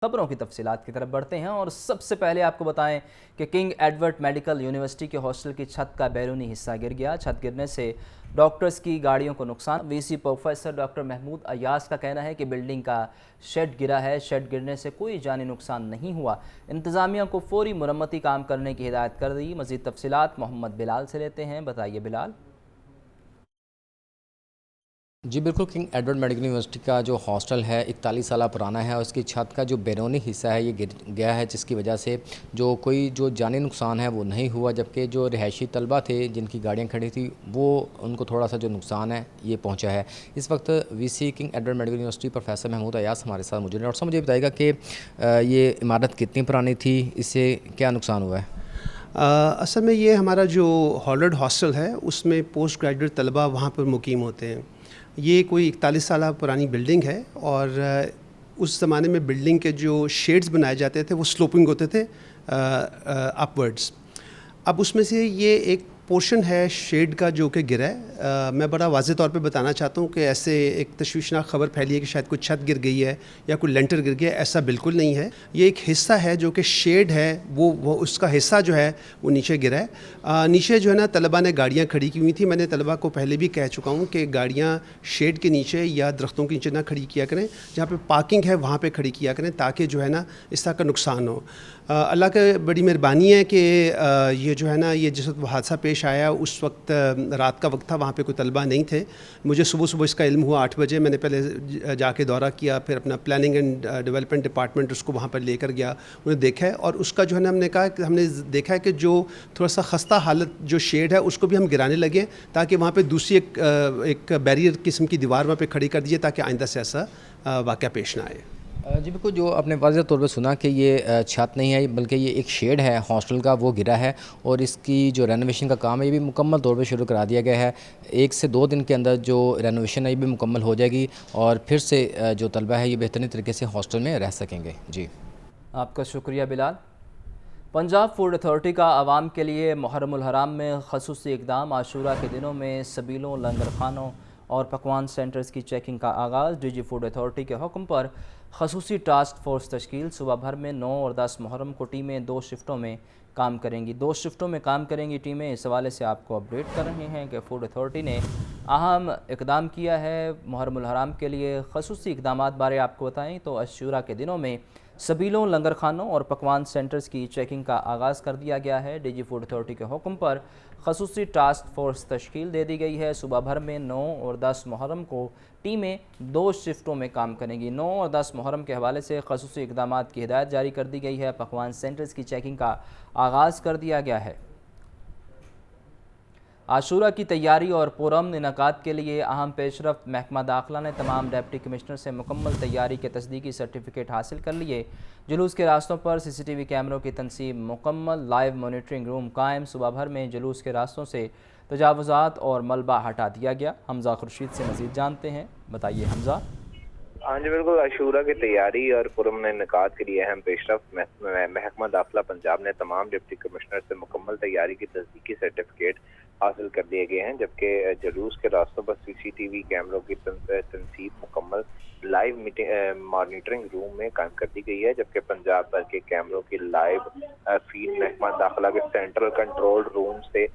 خبروں کی تفصیلات کی طرف بڑھتے ہیں اور سب سے پہلے آپ کو بتائیں کہ کنگ ایڈورڈ میڈیکل یونیورسٹی کے ہاسٹل کی چھت کا بیرونی حصہ گر گیا۔ چھت گرنے سے ڈاکٹرز کی گاڑیوں کو نقصان۔ وی سی پروفیسر ڈاکٹر محمود ایاز کا کہنا ہے کہ بلڈنگ کا شیڈ گرا ہے۔ شیڈ گرنے سے کوئی جانی نقصان نہیں ہوا۔ انتظامیہ کو فوری مرمتی کام کرنے کی ہدایت کر دی۔ مزید تفصیلات محمد بلال سے لیتے ہیں۔ بتائیے بلال۔ جی بالکل، کنگ ایڈورڈ میڈیکل یونیورسٹی کا جو ہاسٹل ہے 41 سالہ پرانا ہے اور اس کی چھت کا جو بیرونی حصہ ہے یہ گر گیا ہے، جس کی وجہ سے جو جانی نقصان ہے وہ نہیں ہوا، جبکہ جو رہائشی طلبہ تھے جن کی گاڑیاں کھڑی تھی وہ ان کو تھوڑا سا جو نقصان ہے یہ پہنچا ہے۔ اس وقت V C King Edward medical university professor Mahmood Ayaz ہمارے ساتھ موجود ہیں۔ ڈاکٹر صاحب مجھے بتائیے گا کہ یہ عمارت کتنی پرانی تھی، اس سے کیا نقصان ہوا ہے؟ اصل میں یہ ہمارا جو ہالرڈ ہاسٹل ہے اس میں پوسٹ گریجویٹ طلبہ وہاں پر مقیم ہوتے ہیں۔ یہ کوئی 41 سالہ پرانی بلڈنگ ہے اور اس زمانے میں بلڈنگ کے جو شیڈز بنائے جاتے تھے وہ سلوپنگ ہوتے تھے اپ ورڈز۔ اب اس میں سے یہ ایک پورشن ہے شیڈ کا جو کہ گرا ہے۔ میں بڑا واضح طور پہ بتانا چاہتا ہوں کہ ایسے ایک تشویشناک خبر پھیلی ہے کہ شاید کوئی چھت گر گئی ہے یا کوئی لینٹر گر گیا ہے، ایسا بالکل نہیں ہے۔ یہ ایک حصہ ہے جو کہ شیڈ ہے، وہ اس کا حصہ جو ہے وہ نیچے گرا ہے۔ نیچے جو ہے نا طلبہ نے گاڑیاں کھڑی کی ہوئی تھیں۔ میں نے طلبہ کو پہلے بھی کہہ چکا ہوں کہ گاڑیاں شیڈ کے نیچے یا درختوں کے نیچے نہ کھڑی کیا کریں، جہاں پہ پارکنگ ہے وہاں پہ کھڑی کیا کریں تاکہ جو ہے نا اس طرح کا نقصان ہو۔ اللہ کا بڑی مہربانی ہے کہ یہ جو ہے نا یہ جس وقت وہ حادثہ پیش آیا اس وقت رات کا وقت تھا، وہاں پہ کوئی طلبہ نہیں تھے۔ مجھے صبح اس کا علم ہوا 8 بجے۔ میں نے پہلے جا کے دورہ کیا، پھر اپنا پلاننگ اینڈ ڈیولپمنٹ ڈپارٹمنٹ اس کو وہاں پر لے کر گیا، انہیں دیکھا ہے اور اس کا جو ہے نا ہم نے کہا کہ ہم نے دیکھا ہے کہ جو تھوڑا سا خستہ حالت جو شیڈ ہے اس کو بھی ہم گرانے لگے تاکہ وہاں پہ دوسری ایک بیریئر قسم کی دیوار وہاں پہ کھڑی کر دیجیے تاکہ آئندہ سے ایسا واقعہ پیش نہ آئے۔ جی بالکل، جو آپ نے واضح طور پہ سنا کہ یہ چھت نہیں ہے بلکہ یہ ایک شیڈ ہے ہاسٹل کا، وہ گرا ہے اور اس کی جو رینوویشن کا کام ہے یہ بھی مکمل طور پہ شروع کرا دیا گیا ہے۔ 1 سے 2 دن کے اندر جو رینوویشن ہے یہ بھی مکمل ہو جائے گی اور پھر سے جو طلبہ ہے یہ بہترین طریقے سے ہاسٹل میں رہ سکیں گے۔ جی آپ کا شکریہ بلال۔ پنجاب فوڈ اتھارٹی کا عوام کے لیے محرم الحرام میں خصوصی اقدام۔ عاشورہ کے دنوں میں سبیلوں، لنگر خانوں اور پکوان سینٹرز کی چیکنگ کا آغاز۔ ڈی جی فوڈ اتھارٹی کے حکم پر خصوصی ٹاسک فورس تشکیل۔ صبح بھر میں 9 اور 10 محرم کو ٹیمیں 2 شفٹوں میں کام کریں گی۔ 2 شفٹوں میں کام کریں گی ٹیمیں۔ اس حوالے سے آپ کو اپڈیٹ کر رہے ہیں کہ فوڈ اتھارٹی نے اہم اقدام کیا ہے محرم الحرام کے لیے۔ خصوصی اقدامات بارے آپ کو بتائیں تو عاشورہ کے دنوں میں سبیلوں، لنگر خانوں اور پکوان سینٹرز کی چیکنگ کا آغاز کر دیا گیا ہے۔ ڈی جی فوڈ اتھارٹی کے حکم پر خصوصی ٹاسک فورس تشکیل دے دی گئی ہے۔ صبح بھر میں 9 اور 10 محرم کو ٹیمیں 2 شفٹوں میں کام کریں گی۔ 9 اور 10 محرم کے حوالے سے خصوصی اقدامات کی ہدایت جاری کر دی گئی ہے۔ پکوان سینٹرز کی چیکنگ کا آغاز کر دیا گیا ہے۔ عاشورہ کی تیاری اور پرامن انعقاد کے لیے اہم پیش رفت۔ محکمہ داخلہ نے تمام ڈپٹی کمشنر سے مکمل تیاری کے تصدیقی سرٹیفکیٹ حاصل کر لیے۔ جلوس کے راستوں پر سی سی ٹی وی کیمروں کی تنصیب مکمل۔ لائیو مانیٹرنگ روم قائم۔ صبح بھر میں جلوس کے راستوں سے تجاوزات اور ملبہ ہٹا دیا گیا۔ حمزہ خورشید سے مزید جانتے ہیں۔ بتائیے حمزہ۔ ہاں جی بالکل، عاشورہ کی تیاری اور پرامن انعقاد کے لیے اہم پیش رفت۔ محکمہ داخلہ پنجاب نے تمام ڈپٹی کمشنر سے مکمل تیاری کی تصدیقی سرٹیفکیٹ حاصل کر لیے گئے ہیں، جبکہ جلوس کے راستوں پر سی سی ٹی وی کیمروں کی تنصیب مکمل۔ لائیو مانیٹرنگ روم میں قائم کر دی گئی ہے، جبکہ پنجاب بھر کے کیمروں کی لائیو فیڈ محکمہ داخلہ کے سینٹرل کنٹرول روم سے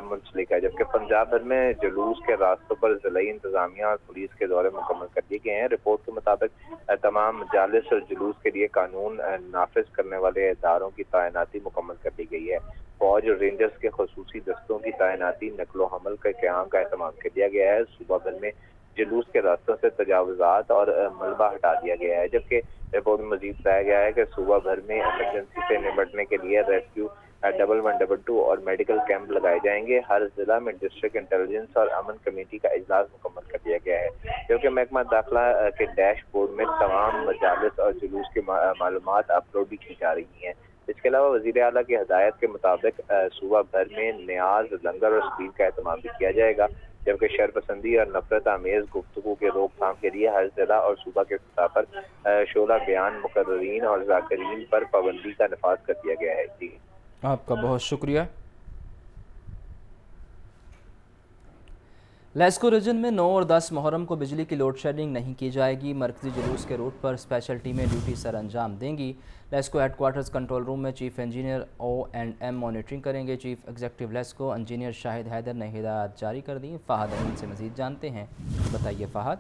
منسلک ہے، جبکہ پنجاب بھر میں جلوس کے راستوں پر ضلعی انتظامیہ اور پولیس کے دورے مکمل کر دیے گئے ہیں۔ رپورٹ کے مطابق تمام مجالس اور جلوس کے لیے قانون نافذ کرنے والے اداروں کی تعیناتی مکمل کر دی گئی ہے۔ فوج اور رینجرز کے خصوصی دستوں کی تعیناتی، نقل و حمل کے قیام کا اہتمام کر دیا گیا ہے۔ صبح بھر میں جلوس کے راستوں سے تجاوزات اور ملبہ ہٹا دیا گیا ہے، جبکہ رپورٹ میں مزید بتایا گیا ہے کہ صبح بھر میں ایمرجنسی سے نمٹنے کے لیے ریسکیو 1122 اور میڈیکل کیمپ لگائے جائیں گے۔ ہر ضلع میں ڈسٹرکٹ انٹیلیجنس اور امن کمیٹی کا اجلاس مکمل کر دیا گیا ہے، کیونکہ محکمہ داخلہ کے ڈیش بورڈ میں تمام مجالس اور جلوس کی معلومات اپلوڈ بھی کی جا رہی ہیں۔ اس کے علاوہ وزیر اعلیٰ کی ہدایت کے مطابق صبح بھر میں نیاز، لنگر اور سبیل کا اہتمام بھی کیا جائے گا، جبکہ شرپسندی اور نفرت آمیز گفتگو کے روک تھام کے لیے ہر ضلع اور صوبہ کے سطح پر شعلہ بیان مقررین اور ذاکرین پر پابندی کا نفاذ کر دیا گیا ہے۔ جی آپ کا بہت شکریہ۔ लेस्को रीजन में 9 और 10 मुहर्रम को बिजली की लोड शेडिंग नहीं की जाएगी। मरकजी जुलूस के रूट पर स्पेशल टीमें ड्यूटी सर अंजाम देंगी। लेस्को हेडक्वार्टर्स कंट्रोल रूम में चीफ इंजीनियर O&M मॉनिटरिंग करेंगे। Chief executive LESCO engineer Shahid Haider ने हिदायत जारी कर दी। फ़हद अमीन से मज़ीद जानते हैं, बताइए फ़हद।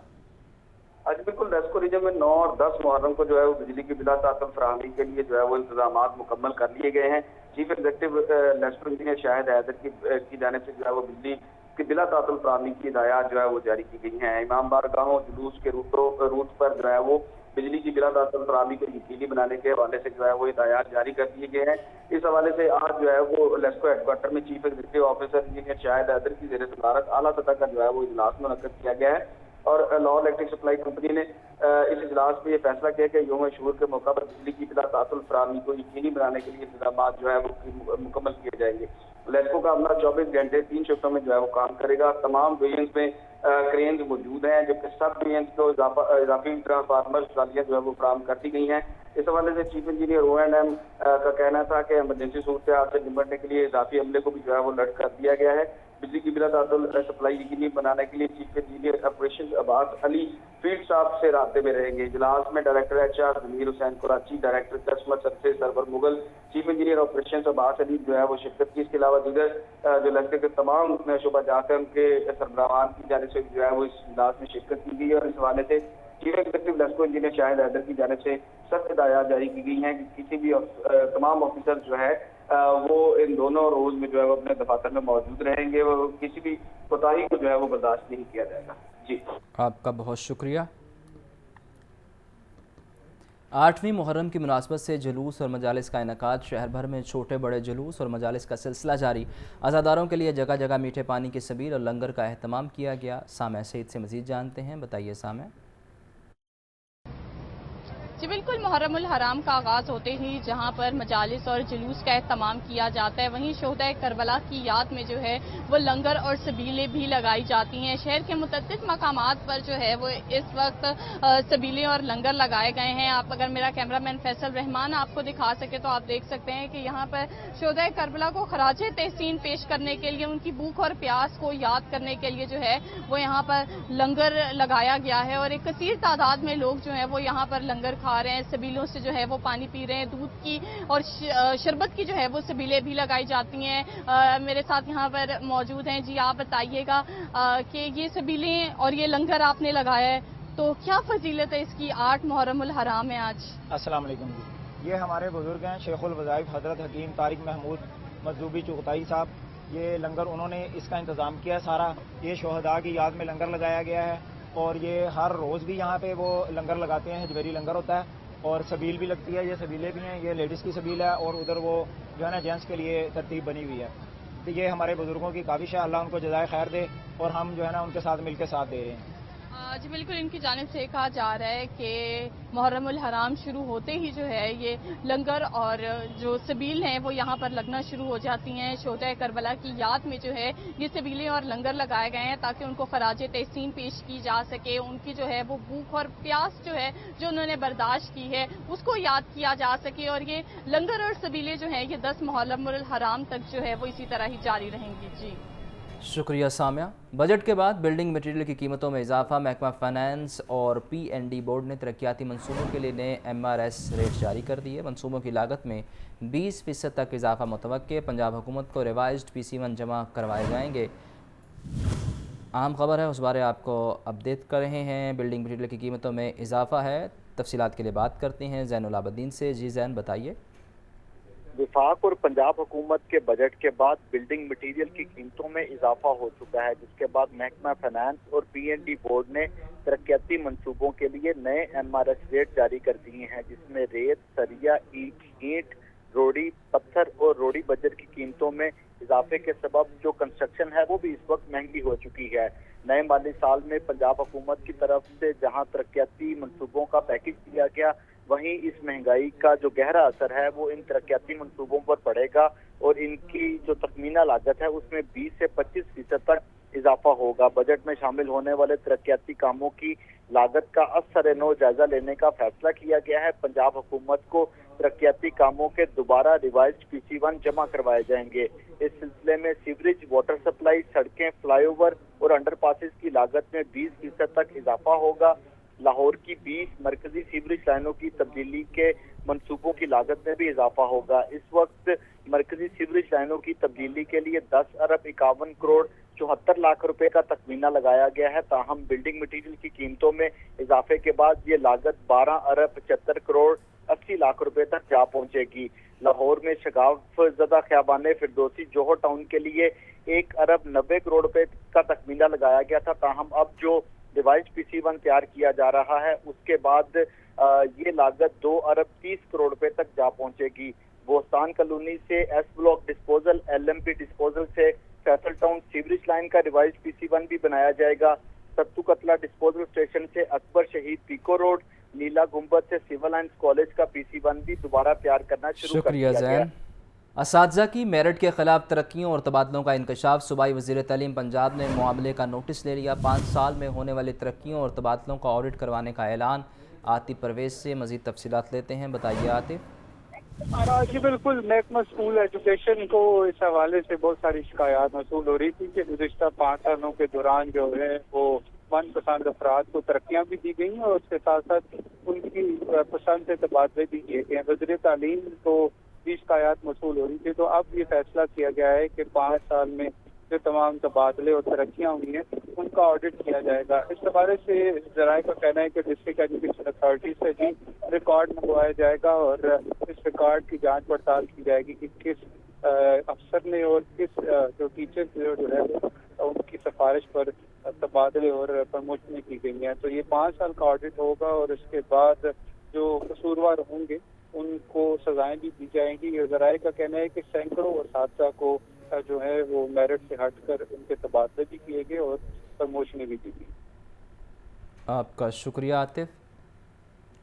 आज बिल्कुल लेस्को रीजन में 9 और 10 मुहर्रम को जो है वो बिजली की बिला तातुल फराहमी के लिए जो है वो इंतजाम मुकम्मल कर लिए गए हैं। Chief executive LESCO engineer Shahid Haider की जानिब से जो है वो बिजली की बिला तातुल फराहमी की हिदायत जो है वो जारी की गई हैं। इमाम बारगाहों जुलूस के रूट पर जो है वो बिजली की बिला तातुल फराहमी को यकीनी बनाने के हवाले से जो है वो हिदायत जारी कर दिए गए हैं। इस हवाले से आज जो है वो लेस्को हेडक्वार्टर में chief executive officer engineer Shahid Haider की ज़ेर सदारत आला सतह का जो है वो इजलास मुनक्किद किया गया है और लॉ इलेक्ट्रिक सप्लाई कंपनी ने इस इजलास में ये फैसला किया कि यौम शूर के मौका पर बिजली की बिला तातुल फराहमी को यकीनी बनाने के लिए इंतजाम जो है वो मुकम्मल किए जाएंगे। लेस्को का अमला 24 घंटे 3 शिफ्टों में जो है वो काम करेगा। तमाम डिवीजन में क्रेन्स मौजूद हैं, जबकि सब डिवीजन को इजाफी ट्रांसफार्मर ट्रालियाँ जो है वो फराहम कर दी गई हैं। इस हवाले से चीफ इंजीनियर O&M का कहना था कि इमरजेंसी सूरत हाल से निपटने के लिए इजाफी अमले को भी जो है वो अलर्ट कर दिया गया है। बिजली की बिला तातुल सप्लाई यकीनी बनाने के लिए chief engineer operation Abbas Ali field staff से राब्ते में रहेंगे। इजलास में director HR Zameer Hussain Karachi, director customer services Sarwar Mughal, chief engineer operation Abbas Ali जो है वो शिरकत की। इसके अलावा दीगर जो लेस्को के तमाम शोबा जात हैं उनके सरबराहान की जानिब से जो है वो इस इजलास में शिरकत की गई है और इस हवाले से chief executive LESCO engineer Shahid Haider की जानिब से सख्त हिदायत जारी की गई हैं कि किसी भी तमाम ऑफिसर जो है वो इन दोनों रोज में जो है वो अपने दफातर में मौजूद रहेंगे। वो किसी भी कोताही को जो है वो बर्दाश्त नहीं किया जाएगा। जी, आपका बहुत शुक्रिया। 8वीं मुहर्रम की मुनासबत से जुलूस और मजालिस का इनकाद। शहर भर में छोटे बड़े जुलूस और मजालिस का सिलसिला जारी। अज़ादारों के लिए जगह जगह मीठे पानी की सबील और लंगर का अहतमाम किया गया। सामह सईद से मज़ीद जानते हैं, बताइए सामह। जी बिल्कुल, मुहर्रमुल हराम का आगाज़ होते ही जहां पर मजालिस और जुलूस का एहतमाम किया जाता है, वहीं शोहदा करबला की याद में जो है वो लंगर और सबीलें भी लगाई जाती हैं। शहर के मुतअद्दिद मकामात पर जो है वो इस वक्त सबीलें और लंगर लगाए गए हैं। आप अगर मेरा कैमरामैन फैसल रहमान आपको दिखा सके तो आप देख सकते हैं कि यहाँ पर शोहदा करबला को खराजे तहसीन पेश करने के लिए, उनकी भूख और प्यास को याद करने के लिए जो है वो यहाँ पर लंगर लगाया गया है और एक कसीर तादाद में लोग जो है वो यहाँ पर लंगर खा रहे हैं, सबीलों से जो है वो पानी पी रहे हैं। दूध की और शरबत की जो है वो सबीलें भी लगाई जाती हैं। मेरे साथ यहाँ पर मौजूद हैं। जी, आप बताइएगा कि ये सबीलें और ये लंगर आपने लगाया है तो क्या फजीलत है इसकी? 8 मुहर्रमुल हराम है आज। अस्सलाम वालेकुम जी, ये हमारे बुजुर्ग हैं शेखुल वज़ाइफ हज़रत हकीम तारिक महमूद मजदूबी चुगताई साहब। ये लंगर उन्होंने इसका इंतज़ाम किया सारा। ये शोहदा की याद में लंगर लगाया गया है और ये हर रोज़ भी यहाँ पे वो लंगर लगाते हैं। जवेरी लंगर होता है और सबील भी लगती है। ये सबीलें भी हैं, ये लेडीज़ की सबील है और उधर वो जो है ना जेंट्स के लिए तरतीब बनी हुई है। तो ये हमारे बुजुर्गों की काबिश है, अल्लाह उनको जज़ाए खैर दे और हम जो है ना उनके साथ मिलकर साथ दे रहे हैं। जी बिल्कुल, इनकी जानिब से कहा जा रहा है कि मुहर्रमुल हराम शुरू होते ही जो है ये लंगर और जो सबील हैं वो यहाँ पर लगना शुरू हो जाती हैं। शोहदा करबला की याद में जो है ये सबीलें और लंगर लगाए गए हैं ताकि उनको खराजे तहसीन पेश की जा सके। उनकी जो है वो भूख और प्यास जो है जो उन्होंने बर्दाश्त की है उसको याद किया जा सके और ये लंगर और सबीलें जो हैं ये 10 मुहर्रमुल हराम तक जो है वो इसी तरह ही जारी रहेंगी। जी शुक्रिया सामिया। बजट के बाद बिल्डिंग मटेरियल की कीमतों में इजाफा। महकमा फाइनेंस और PND बोर्ड ने तरक्याती मनसूबों के लिए नए MRS रेट जारी कर दिए। मनसूबों की लागत में 20% तक इजाफा मुतवक्के। पंजाब हुकूमत को रिवाइज्ड PC1 जमा करवाए जाएंगे। अहम खबर है, उस बारे आपको अपडेट कर रहे हैं। बिल्डिंग मटेरियल की कीमतों में इजाफा है, तफसीलात के लिए बात करते हैं ज़ैनुल आबदीन से। जी ज़ैन, बताइए। वफाक और पंजाब हुकूमत के बजट के बाद बिल्डिंग मटीरियल की कीमतों में इजाफा हो चुका है, जिसके बाद महकमा फाइनेंस और PND बोर्ड ने तरक्याती मंसूबों के लिए नए MRS रेट जारी कर दिए हैं, जिसमें रेत, सरिया, ईंट, रोड़ी, पत्थर और रोड़ी बजट की कीमतों में इजाफे के सबब जो कंस्ट्रक्शन है वो भी इस वक्त महंगी हो चुकी है। नए माली साल में पंजाब हुकूमत की तरफ से जहां तरक्याती मंसूबों का पैकेज दिया गया, वहीं इस महंगाई का जो गहरा असर है वो इन तरक्याती मंसूबों पर पड़ेगा और इनकी जो तखमीना लागत है उसमें 20 से 25% तक इजाफा होगा। बजट में शामिल होने वाले तरक्याती कामों की लागत का असर नौ जायजा लेने का फैसला किया गया है। पंजाब हुकूमत को तरक्याती कामों के दोबारा रिवाइज्ड PC1 जमा करवाए जाएंगे। इस सिलसिले में सीवरेज, वाटर सप्लाई, सड़कें, फ्लाईओवर और अंडरपासेस की लागत में 20% तक इजाफा होगा। लाहौर की 20 मरकजी सीवरेज लाइनों की तब्दीली के मंसूबों की लागत में भी इजाफा होगा। इस वक्त मरकजी सीवरेज लाइनों की तब्दीली के लिए 10 अरब 51 करोड़ 74 लाख रुपए का तखमीना लगाया गया है। ताहम बिल्डिंग मटीरियल की कीमतों में इजाफे के बाद ये लागत 12 अरब 75 करोड़ 80 लाख रुपए तक जा पहुंचेगी। लाहौर में शगाफ ज़दा ख़ियाबान फिरदौसी जोहर टाउन के लिए 1 अरब 90 करोड़ रुपए का तखमीना लगाया गया था। ताहम अब जो रिवाइज्ड PC1 तैयार किया जा रहा है उसके बाद ये लागत 2 अरब 30 करोड़ रुपए तक जा पहुंचेगी। बोस्तान कॉलोनी से S block disposal, LMP disposal से फैसल टाउन सीवरेज लाइन का रिवाइज्ड PC1 भी बनाया जाएगा। सत्तू कतला डिस्पोजल स्टेशन से अकबर शहीद पीको रोड, नीला गुंबद से सिविल लाइन्स कॉलेज का PC1 भी दोबारा तैयार करना शुरू कर दिया गया है। असातिज़ा की मेरिट के खिलाफ तरक्कियों और तबादलों का इंकशाफ। सूबाई वज़ीर तालीम पंजाब ने मामले का नोटिस ले लिया। 5 साल में होने वाली तरक्कियों और तबादलों का ऑडिट करवाने का ऐलान। आतिफ परवेज़ से मज़ीद तफसीलात लेते हैं। बताइए आतिफ। जी बिल्कुल, महकमा स्कूल एजुकेशन को इस हवाले से बहुत सारी शिकायत मसूल हो रही थी कि गुज़िश्ता 5 सालों के दौरान जो है वो मनपसंद अफराद को तरक्कियाँ भी दी गई हैं और उसके साथ साथ उनकी पसंद से तबादले भी किए गए हैं। वज़ीर तालीम को भी शिकायत मसूल हो रही थी, तो अब ये फैसला किया गया है कि 5 साल में जो तमाम तबादले और तरक्कियाँ हुई हैं उनका ऑडिट किया जाएगा। इस हवाले से ज़राए का कहना है कि डिस्ट्रिक्ट एजुकेशन अथॉरिटी से भी रिकॉर्ड मंगवाया जाएगा और इस रिकॉर्ड की जांच पड़ताल की जाएगी कि किस अफसर ने और किस जो टीचर जो है उनकी सिफारिश पर तबादले और प्रमोशन की गई हैं। तो ये 5 साल का ऑडिट होगा और इसके बाद जो कसूरवार होंगे उनको सजाएं भी दी जाएंगी। ज़राए का कहना है कि सैकड़ों असातिज़ा को जो है वो मेरिट से हटकर उनके तबादले भी किए गए और प्रमोशनें भी दी गई। आपका शुक्रिया आतिफ।